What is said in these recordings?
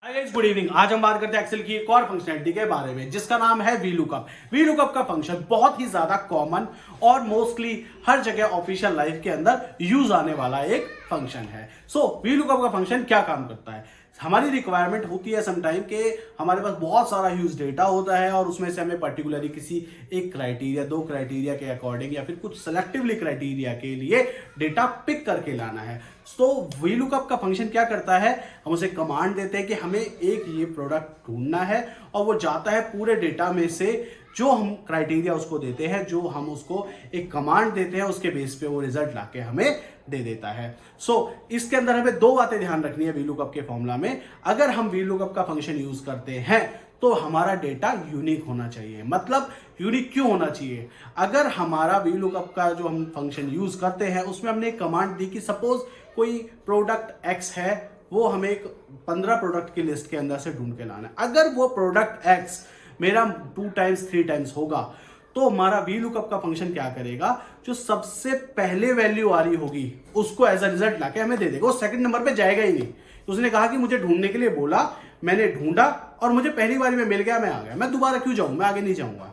Hi guys, good evening. आज हम बात करते हैं एक्सेल की एक और फंक्शनैलिटी के बारे में जिसका नाम है वीलुकअप। वीलुकअप का फंक्शन बहुत ही ज्यादा कॉमन और मोस्टली हर जगह ऑफिशियल लाइफ के अंदर यूज आने वाला एक फंक्शन है। सो वीलुकअप का फंक्शन क्या काम करता है? हमारी रिक्वायरमेंट होती है समटाइम के हमारे पास बहुत सारा ह्यूज डेटा होता है और उसमें से हमें पर्टिकुलरली किसी एक क्राइटेरिया, दो क्राइटेरिया के अकॉर्डिंग या फिर कुछ सेलेक्टिवली क्राइटेरिया के लिए डेटा पिक करके लाना है। तो वीलुकअप का फंक्शन क्या करता है, हम उसे कमांड देते हैं कि हमें एक ये प्रोडक्ट ढूंढना है और वो जाता है पूरे डेटा में से जो हम क्राइटेरिया उसको देते हैं, जो हम उसको एक कमांड देते हैं, उसके बेस पे वो रिजल्ट लाके हमें दे देता है। इसके अंदर हमें दो बातें ध्यान रखनी है वीलुकअप के फॉर्मूला में। अगर हम वीलुकअप का फंक्शन यूज करते हैं तो हमारा डेटा यूनिक होना चाहिए। मतलब यूनिक क्यों होना चाहिए? अगर हमारा वीलुकअप का जो हम फंक्शन यूज करते हैं उसमें हमने एक कमांड दी कि सपोज कोई प्रोडक्ट एक्स है, वो हमें एक 15 प्रोडक्ट की लिस्ट के अंदर से ढूंढ के लाना है। अगर वो प्रोडक्ट एक्स मेरा 2 टाइम्स 3 टाइम्स होगा तो हमारा वीलुकअप का फंक्शन क्या करेगा, जो सबसे पहले वैल्यू आ रही होगी उसको एज अ रिजल्ट लाके हमें दे देगा। वो सेकंड नंबर पे जाएगा ही नहीं। उसने कहा कि मुझे ढूंढने के लिए बोला, मैंने ढूंढा और मुझे पहली बार में मिल गया, मैं आ गया, मैं दोबारा क्यों जाऊं, मैं आगे नहीं जाऊंगा।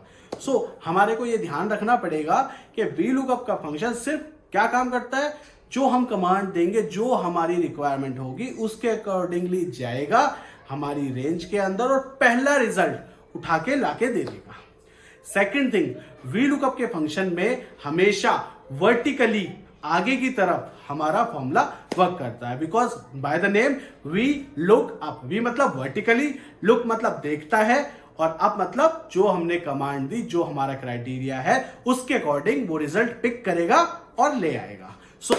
हमारे को ये ध्यान रखना पड़ेगा कि वीलुकअप का फंक्शन सिर्फ क्या काम करता है, जो हम कमांड देंगे, जो हमारी रिक्वायरमेंट होगी उसके अकॉर्डिंगली जाएगा हमारी रेंज के अंदर और पहला रिजल्ट उठा के लाके दे देगा। सेकंड थिंग, वीलुकअप के फंक्शन में हमेशा वर्टिकली आगे की तरफ हमारा फॉर्मूला वर्क करता है, because by the name V look up. V मतलब वर्टिकली, लुक मतलब देखता है और अप मतलब जो हमने कमांड दी, जो हमारा क्राइटेरिया है उसके अकॉर्डिंग वो रिजल्ट पिक करेगा और ले आएगा।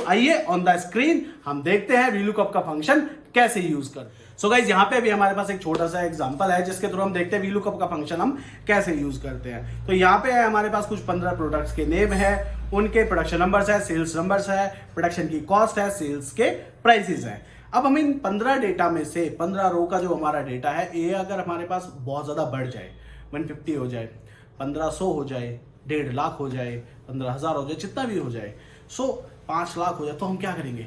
आइए ऑन द स्क्रीन हम देखते हैं वीलुकअप का फंक्शन कैसे यूज करते हैं। गाइज, यहाँ पे अभी हमारे पास एक छोटा सा एग्जांपल है जिसके थ्रू हम देखते हैं वीलुकअप का फंक्शन हम कैसे यूज करते हैं। तो यहाँ पे हमारे पास कुछ 15 प्रोडक्ट्स के नेम है, उनके प्रोडक्शन नंबर्स है, सेल्स नंबर्स है, प्रोडक्शन की कॉस्ट है, सेल्स के प्राइसेस है। अब हम इन 15 डेटा में से 15 रो का जो हमारा डेटा है, ये अगर हमारे पास बहुत ज्यादा बढ़ जाए, 150 हो जाए, 1500 हो जाए, 1.5 लाख हो जाए, 15,000 हो जाए, जितना भी हो जाए, 5 लाख हो जाए, तो हम क्या करेंगे?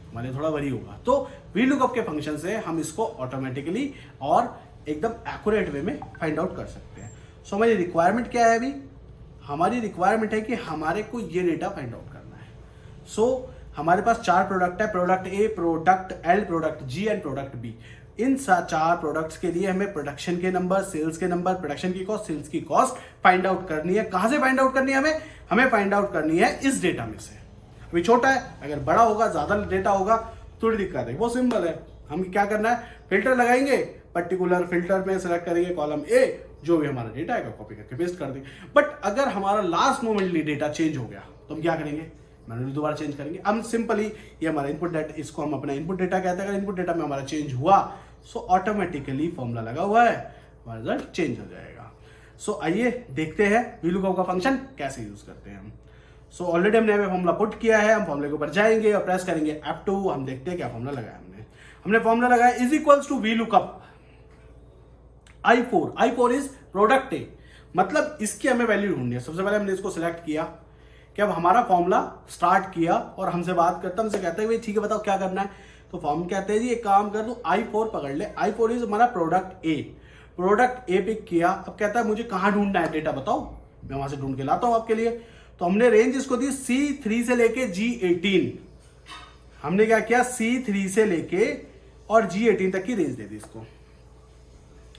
हमारे थोड़ा वरी होगा। तो वीलुकअप के फंक्शन से हम इसको ऑटोमेटिकली और एकदम एक्यूरेट वे में फाइंड आउट कर सकते हैं। हमारी रिक्वायरमेंट क्या है? अभी हमारी रिक्वायरमेंट है कि हमारे को ये डेटा फाइंड आउट करना है। हमारे पास 4 प्रोडक्ट है, product A, product L, product G and product B. इन 4 प्रोडक्ट्स के लिए हमें प्रोडक्शन के नंबर, सेल्स के नंबर, प्रोडक्शन की कॉस्ट, सेल्स की कॉस्ट फाइंड आउट करनी है। कहां से फाइंड आउट करनी है? हमें फाइंड आउट करनी है इस डेटा में से। अभी छोटा है, अगर बड़ा होगा, ज्यादा डेटा होगा, थोड़ी दिक्कत है। वो सिंपल है, हम क्या करना है, फिल्टर लगाएंगे, पर्टिकुलर फिल्टर में सेलेक्ट करेंगे कॉलम ए, जो भी हमारा डेटा है कॉपी करके पेस्ट कर देंगे। बट अगर हमारा लास्ट मोमेंटली डेटा चेंज हो गया तो हम क्या करेंगे? मैनुअली दोबारा चेंज करेंगे। हम सिंपली, ये हमारा इनपुट डेटा, इसको हम अपना इनपुट डेटा कहते हैं। अगर इनपुट डेटा में हमारा चेंज हुआ ऑटोमेटिकली फॉर्मूला लगा हुआ है, हमारा रिजल्ट चेंज हो जाएगा। आइए देखते हैं वीलुकअप का फंक्शन कैसे यूज करते हैं हम। ऑलरेडी हमने फॉर्मूला पुट किया है, हम फॉर्मूले के ऊपर जाएंगे और प्रेस करेंगे F2। हम देखते हैं क्या फॉर्मूला लगाया हमने फॉर्मूला लगाया is equals to VLOOKUP I4। I4 is product A, मतलब इसकी हमें वैल्यू ढूंढनी है। सबसे पहले हमने इसको सिलेक्ट किया कि अब हमारा फॉर्मूला स्टार्ट किया और हमसे बात करता, हमसे कहता है भाई ठीक है बताओ क्या करना है। तो फॉर्म कहते हैं जी एक काम कर, तू I4 पकड़ ले। I4 इज हमारा product A. Product A pick किया, अब कहता है मुझे कहां ढूंढना है डेटा बताओ, मैं वहां से ढूंढ के लाता हूं आपके लिए। तो हमने रेंज इसको दी C3 से लेके G18। हमने क्या किया, C3 से लेके और G18 तक की रेंज दे दी इसको।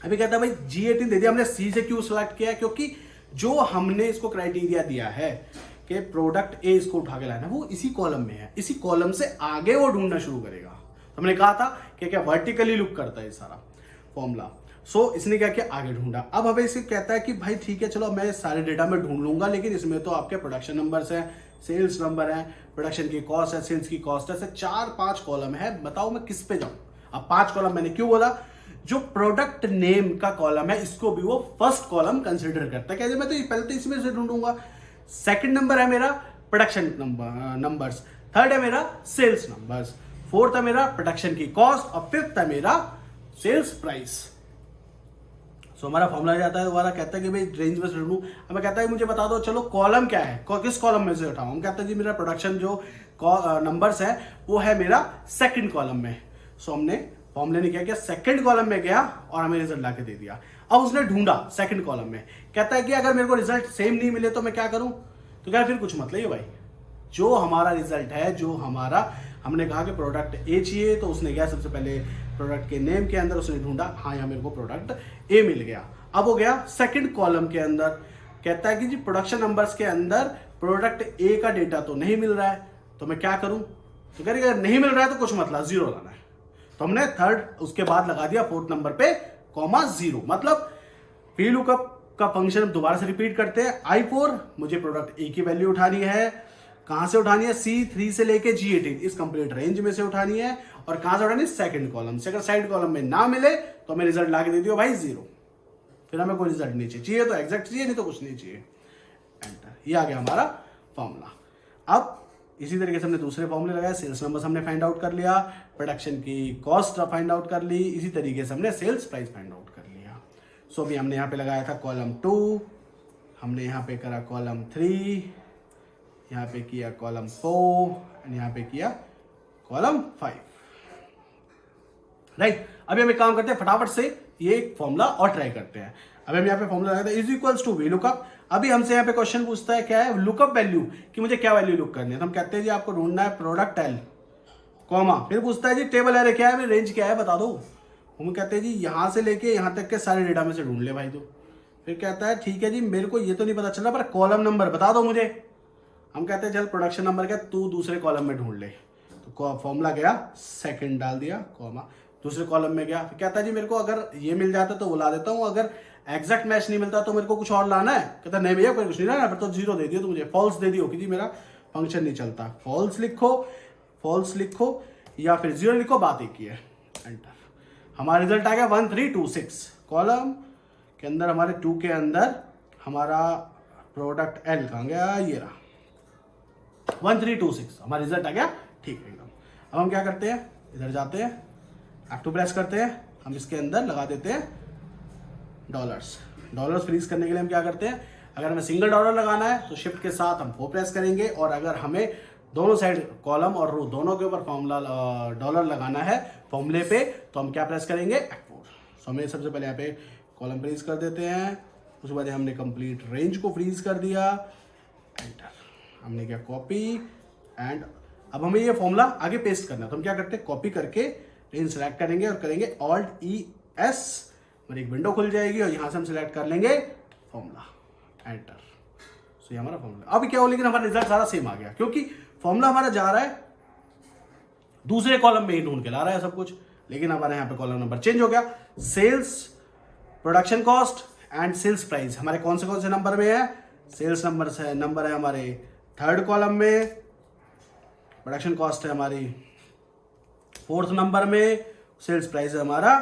अभी कहता है भाई G18 दे दिया, हमने C से क्यों सिलेक्ट किया? क्योंकि जो हमने इसको क्राइटेरिया दिया है कि प्रोडक्ट ए इसको उठा के लाना, वो इसी कॉलम में है, इसी कॉलम से आगे वो ढूंढना शुरू करेगा। हमने कहा था कि क्या वर्टिकली लुक करता है सारा फॉर्मूला। इसने क्या किया, आगे ढूंढा। अब हमें इसे कहता है कि भाई ठीक है चलो मैं सारे डेटा में ढूंढ लूंगा, लेकिन इसमें तो आपके प्रोडक्शन नंबर्स हैं, सेल्स नंबर है, प्रोडक्शन की कॉस्ट है, सेल्स की कॉस्ट है, ऐसे 4-5 कॉलम है। बताओ मैं किस पे जाऊं? अब 5 कॉलम मैंने क्यों बोला? जो प्रोडक्ट नेम का कॉलम है इसको भी वो फर्स्ट कॉलम कंसिडर करता है। कहते मैं तो पहले तो इसमें से ढूंढूंगा। सेकंड नंबर है मेरा प्रोडक्शन नंबर्स, थर्ड है मेरा सेल्स नंबर्स, फोर्थ है मेरा प्रोडक्शन की कॉस्ट और फिफ्थ है मेरा सेल्स प्राइस। हमारा फॉर्मूला जाता है, दोबारा कहता है कि भाई रेंज में से ढूंढूं। हमें कहता है मुझे बता दो चलो कॉलम क्या है, किस कॉलम में से उठाऊं। हम कहते हैं जी मेरा प्रोडक्शन जो नंबर्स है वो है मेरा सेकंड कॉलम में। हमने फॉर्मूले ने क्या किया, सेकंड कॉलम में गया और हमें रिजल्ट ला के दे दिया। अब उसने ढूंढा सेकंड कॉलम में, कहता है कि अगर मेरे को रिजल्ट सेम नहीं मिले तो मैं क्या करूं, तो क्या फिर कुछ मत ले भाई, जो हमारा रिजल्ट है, जो हमारा हमने कहा कि प्रोडक्ट ए चाहिए, तो उसने गया सबसे पहले प्रोडक्ट के नेम के अंदर उसने ढूंढा, हाँ यहाँ मेरे को प्रोडक्ट ए मिल गया। अब वो गया सेकंड कॉलम के अंदर, कहता है कि जी प्रोडक्शन नंबर्स के अंदर प्रोडक्ट ए का डेटा तो नहीं मिल रहा है, तो मैं क्या करूं, तो कह रही अगर नहीं मिल रहा है तो कुछ मतलब जीरो लाना है। तो हमने थर्ड उसके बाद लगा दिया फोर्थ नंबर पे कॉमा जीरो, मतलब वी लुकअप का फंक्शन दोबारा से रिपीट करते हैं। I4 मुझे प्रोडक्ट ए की वैल्यू उठानी है, कहां से उठानी है, C3 से लेके G18 इस कंप्लीट रेंज में से उठानी है, और कहां से उठानी है, सेकंड कॉलम से। अगर सेकंड कॉलम में ना मिले तो हमें रिजल्ट ला के दे दियो भाई जीरो, फिर हमें कोई रिजल्ट नहीं चाहिए तो एग्जैक्ट चाहिए, नहीं तो कुछ नहीं चाहिए, एंटर। ये आ गया हमारा फॉर्मूला। अब इसी तरीके से हमने दूसरे फॉर्मूले लगाए, सेल्स नंबर्स हमने फाइंड आउट कर लिया, प्रोडक्शन की कॉस्ट फाइंड आउट कर ली, इसी तरीके से हमने सेल्स प्राइस फाइंड आउट कर लिया। सो अभी हमने यहाँ पे लगाया था कॉलम 2, हमने यहाँ पे करा कॉलम 3, यहाँ पे किया कॉलम 4 एंड यहाँ पे किया कॉलम 5, राइट। अभी हम एक काम करते हैं, फटाफट से ये फॉर्मूला और ट्राई करते हैं। अभी हम यहाँ पे फॉर्मूला लगाते हैं, is equals to V lookup. अभी हमसे यहाँ पे क्वेश्चन पूछता है क्या है, लुकअप वैल्यू, कि मुझे क्या वैल्यू लुक करनी है, तो हम कहते हैं जी आपको ढूंढना है प्रोडक्ट एल, कॉमा, फिर पूछता है जी टेबल एरे क्या है, रेंज क्या है बता दो। हम कहते हैं जी यहाँ से लेके यहाँ तक के सारे डेटा में से ढूंढ ले भाई। तो फिर कहता है ठीक है जी मेरे को ये तो नहीं पता चला पर कॉलम नंबर बता दो मुझे। हम कहते हैं चल प्रोडक्शन नंबर क्या, तू दूसरे कॉलम में ढूंढ ले। तो फॉर्मूला गया, सेकंड डाल दिया, कॉमा, दूसरे कॉलम में गया, फिर कहता है जी मेरे को अगर ये मिल जाता तो वो ला देता हूँ, अगर एग्जैक्ट मैच नहीं मिलता तो मेरे को कुछ और लाना है। कहता नहीं भैया कोई कुछ नहीं लाना, फिर तो जीरो दे दियो, तो मुझे फॉल्स दे दियो कि जी मेरा फंक्शन नहीं चलता। फॉल्स लिखो या फिर जीरो लिखो, बात एक ही है, एंटर। हमारा रिजल्ट आ गया 1326। कॉलम के अंदर हमारे 2 के अंदर हमारा प्रोडक्ट एल कहाँ गया, ये रहा 1326, हमारा रिजल्ट आ गया ठीक है एकदम। अब हम क्या करते हैं, इधर जाते हैं, F2 प्रेस करते हैं, हम इसके अंदर लगा देते हैं डॉलर्स फ्रीज करने के लिए हम क्या करते हैं, अगर हमें सिंगल डॉलर लगाना है तो शिफ्ट के साथ हम 4 प्रेस करेंगे, और अगर हमें दोनों साइड कॉलम और रो दोनों के ऊपर फॉर्मूला डॉलर लगाना है फॉर्मूले पे, तो हम क्या प्रेस करेंगे, F4। सो हमें सबसे पहले यहाँ पे कॉलम फ्रीज कर देते हैं, उसके बाद हमने कंप्लीट रेंज को फ्रीज कर दिया, एंटर। हमने क्या कॉपी, एंड अब हमें ये फॉर्मूला आगे पेस्ट करना है, तो हम क्या करते हैं, कॉपी करके रेंज सेलेक्ट करेंगे और करेंगे Alt+ES, और एक विंडो खुल जाएगी और यहां से हम सिलेक्ट कर लेंगे फॉर्मूला, एंटर। सो ये हमारा फॉर्मूला। अब क्या हो, लेकिन हमारा रिजल्ट सारा सेम आ गया, क्योंकि फॉर्मूला हमारा जा रहा है दूसरे कॉलम में ही ढूंढ के ला रहा है सब कुछ, लेकिन हमारे यहाँ पे कॉलम नंबर चेंज हो गया। Sales, production cost and sales price हमारे कौन से नंबर में है, सेल्स नंबर है हमारे थर्ड कॉलम में, प्रोडक्शन कॉस्ट है हमारी फोर्थ नंबर में, सेल्स प्राइस है हमारा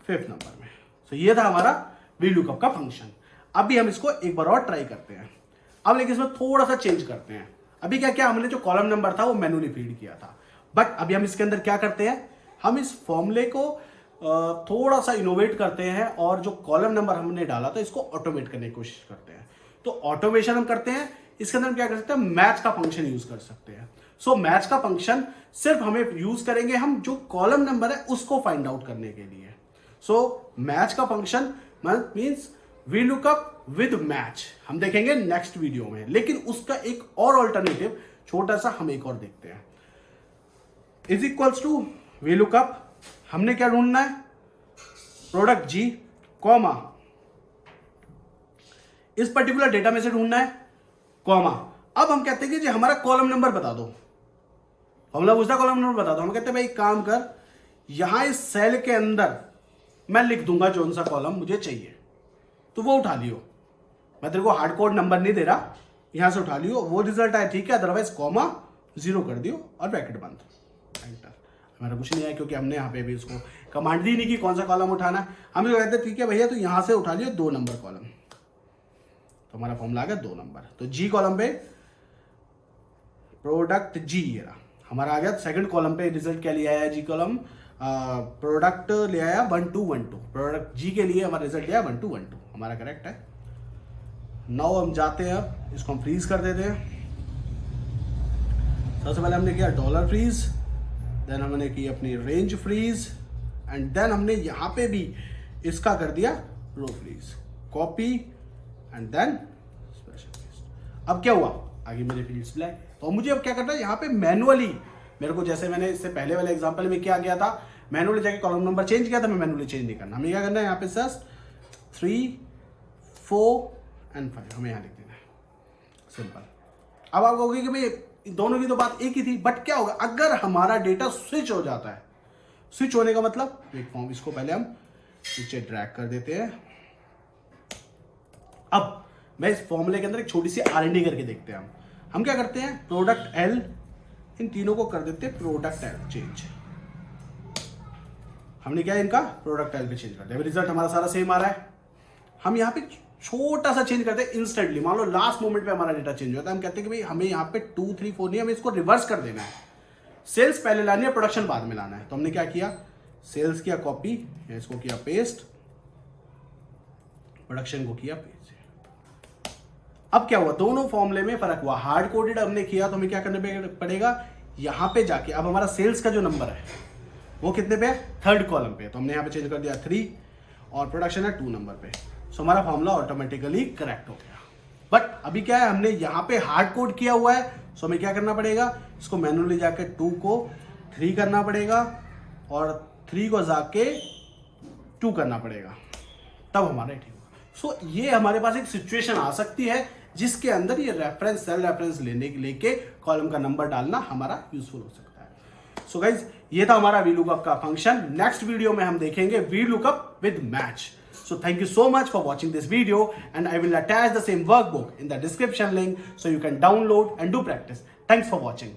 फिफ्थ नंबर में। तो ये था हमारा वी लुकअप का फंक्शन। अभी हम इसको एक बार और ट्राई करते हैं। अब लेकिन इसमें थोड़ा सा चेंज करते हैं। अभी क्या हमने जो कॉलम नंबर था वो मैन्युअली फीड किया था, बट अभी हम इसके अंदर क्या करते हैं, हम इस फॉर्मूले को थोड़ा सा इनोवेट करते हैं और जो कॉलम नंबर हमने डाला था इसको ऑटोमेट करने की कोशिश करते हैं। तो ऑटोमेशन हम करते हैं, इसके अंदर हम क्या कर सकते हैं, मैच का फंक्शन यूज कर सकते हैं। सो मैच का फंक्शन सिर्फ हमें यूज करेंगे हम जो कॉलम नंबर है उसको फाइंड आउट करने के लिए। सो मैच का function means V lookup with match, हम देखेंगे नेक्स्ट वीडियो में, लेकिन उसका एक और ऑल्टरनेटिव छोटा सा हम एक और देखते हैं। Is equals to V lookup, हमने क्या ढूंढना है, प्रोडक्ट जी, कॉमा, इस पर्टिकुलर डेटा में से ढूंढना है, कॉमा। अब हम कहते हैं कि जी हमारा कॉलम नंबर बता दो, फॉर्मूला पूछता कॉलम नंबर बता दो। हम कहते हैं भाई काम कर, यहां इस सेल के अंदर मैं लिख दूंगा कौन सा कॉलम मुझे चाहिए, तो वो उठा लियो। मैं तेरे को हार्ड कोड नंबर नहीं दे रहा, यहां से उठा लियो, वो रिजल्ट आए ठीक है, अदरवाइज कॉमा 0 कर दियो और ब्रैकेट बंद, एंटर। हमारा कुछ नहीं है क्योंकि हमने यहाँ पे भी इसको कमांड दी नहीं कि कौन सा कॉलम उठाना है। हम जो कहते हैं ठीक है भैया तो यहां से उठा लियो 2 नंबर कॉलम, तो हमारा फॉर्मूला आ गया 2 नंबर। तो जी कॉलम पे प्रोडक्ट जी, ये रहा हमारा आ गया। सेकंड कॉलम पे रिजल्ट क्या लिया है, जी कॉलम प्रोडक्ट ले आया 1212, प्रोडक्ट जी के लिए हमारा रिजल्ट लिया 1212, हमारा करेक्ट है। नाउ हम जाते हैं, अब इसको हम फ्रीज कर देते हैं। सबसे पहले हमने किया डॉलर फ्रीज, देन हमने की अपनी रेंज फ्रीज, एंड देन हमने यहाँ पे भी इसका कर दिया row freeze, copy and then special paste. अब क्या हुआ, आगे मेरे फील्ड्स ब्लैक। तो मुझे अब क्या करना है, यहाँ पे मैनुअली मेरे को, जैसे मैंने इससे पहले वाले एग्जांपल में क्या किया था, मैनुअली जाके कॉलम नंबर चेंज किया था, मैं मैनुअली चेंज नहीं करना। हमें क्या करना है, यहाँ पे जस्ट 3, 4 एंड 5 हमें यहाँ लिख देना है, सिंपल। अब आप कहोगे कि भाई दोनों की तो बात एक ही थी, बट क्या होगा अगर हमारा डेटा स्विच हो जाता है। स्विच होने का मतलब, एक फॉर्म, इसको पहले हम नीचे ड्रैग कर देते हैं। अब मैं इस फॉर्मूले के अंदर एक छोटी सी R&D करके देखते हैं। हम क्या करते हैं, प्रोडक्ट L, इन तीनों को कर देते हैं प्रोडक्ट L चेंज। हमने क्या इनका प्रोडक्ट L पे चेंज कर दिया, रिजल्ट हमारा सारा सेम आ रहा है। हम यहाँ पे छोटा सा चेंज करते हैं इंस्टेंटली, मान लो लास्ट मोमेंट पे हमारा डेटा चेंज होता है। हम कहते हैं कि भाई हमें यहाँ पे 2, 3, 4 नहीं, हमें इसको रिवर्स कर देना है। सेल्स पहले लानी है, प्रोडक्शन बाद में लाना है। तो हमने क्या किया, सेल्स किया कॉपी, इसको किया पेस्ट, प्रोडक्शन को किया पेस्ट। अब क्या हुआ, दोनों फॉर्मूले में फर्क हुआ। हार्ड कोडेड हमने किया तो हमें क्या करना पड़ेगा, यहां पे जाके अब हमारा सेल्स का जो नंबर है वो कितने पे है, 3rd कॉलम पे। तो हमने यहां पे चेंज कर दिया 3 और प्रोडक्शन है 2 नंबर पे। सो हमारा फॉर्मूला ऑटोमेटिकली करेक्ट हो गया। बट अभी क्या है, हमने यहां पे हार्ड कोड किया हुआ है। सो हमें क्या करना पड़ेगा, इसको मैनुअली जाके 2 को 3 करना पड़ेगा और 3 को जाके 2 करना पड़ेगा, तब हमारा ठीक होगा। सो ये हमारे पास एक सिचुएशन आ सकती है जिसके अंदर ये रेफरेंस, सेल रेफरेंस लेके कॉलम का नंबर डालना हमारा यूजफुल हो सकता है। सो गाइज, ये था हमारा VLOOKUP का फंक्शन। नेक्स्ट वीडियो में हम देखेंगे VLOOKUP with match. So thank you so much for watching this video, and I will attach the same workbook in the description link so you can download and do practice. Thanks for watching.